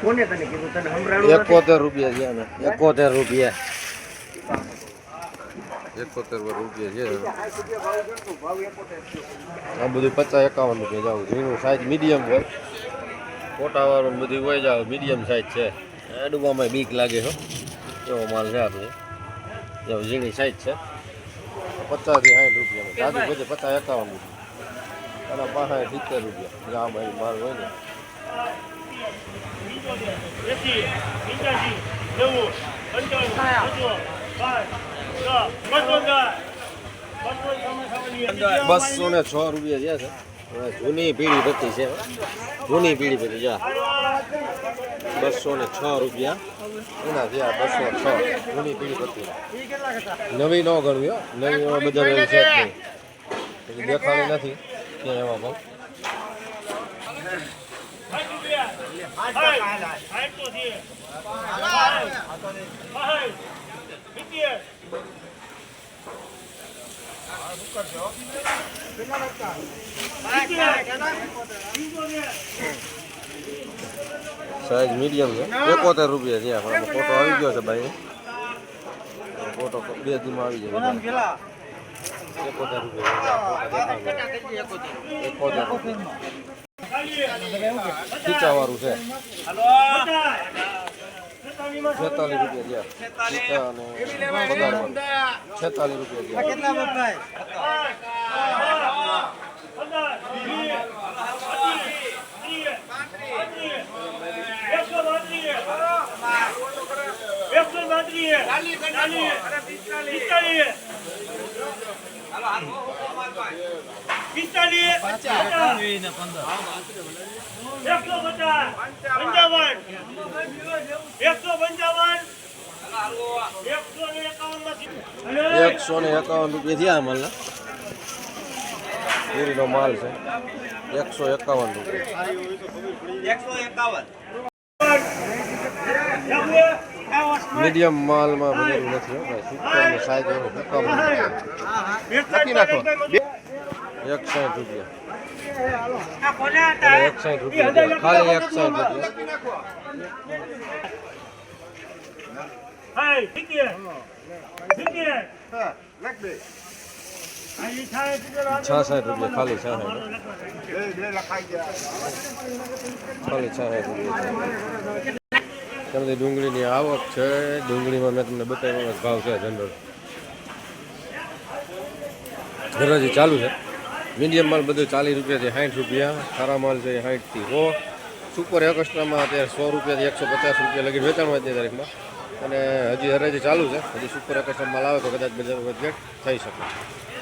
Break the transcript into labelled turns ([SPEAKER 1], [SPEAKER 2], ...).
[SPEAKER 1] કોને તને કીધું તને સંભળાણું
[SPEAKER 2] 71 રૂપિયા છે ને 71 રૂપિયા 71 રૂપિયા છે આ બધું 50 51 રૂપિયા જાવ ઝીણું સાઈઝ મીડિયમ હોય ફોટાવાળું બધું હોય જાવ મીડિયમ સાઈઝ છે ડૂબામાં બીક લાગે હો એવો માલ છે આપણે જો ઝીણી સાઈઝ છે 50 થી 60 રૂપિયા જાજુ બધે 50 51 રૂપિયા અને 65 70 રૂપિયા જે આમાં માલ હોય ને બસો ને 6 રૂપિયા છે જૂની પીળી પત્તી છે જૂની પીળી પત્તી જા 206 રૂપિયા એના છે 206 જૂની પીળી પત્તી નવી ન ગણવી હો નવી બધા એવી છે નહીં દેખાડી નથી ક્યાં એમાં ભાવ સાઈઝ મીડિયમ છે 71 રૂપિયા છે આમાં ફોટો આવી ગયો છે ભાઈ ફોટો 2 દીમાં આવી જાય 71 રૂપિયા ખીચાવાળું છે 46 રૂપિયા ખીચા અને 46 રૂપિયા કેટલા બપાય ₹151 થયા માલ નો માલ છે 151 રૂપિયા મીડિયમ માલમાં બનેલું નથી ભાઈ સુપર સાઈઝ 51 લખી નાખો 61 રૂપિયા 61 રૂપિયા ખાલી 61 રૂપિયા 66 રૂપિયા ખાલી 66 ખાલી 66 રૂપિયા તમને ડુંગળીની આવક છે ડુંગળીમાં મેં તમને બતાવ્યો ભાવ છે જનરલ હરાજી ચાલુ છે મીડિયમ માલ બધું 40 રૂપિયાથી 60 રૂપિયા સારા માલ છે 60 થી 100 સુપર એક્સ્ટ્રામાં અત્યારે 100 રૂપિયાથી 150 રૂપિયા લગી વેચાણ હોય તે તારીખમાં અને હજી હરાજી ચાલુ છે હજી સુપર એક્સ્ટ્રા માલ આવે તો કદાચ બજાર વધઘટ થઈ શકે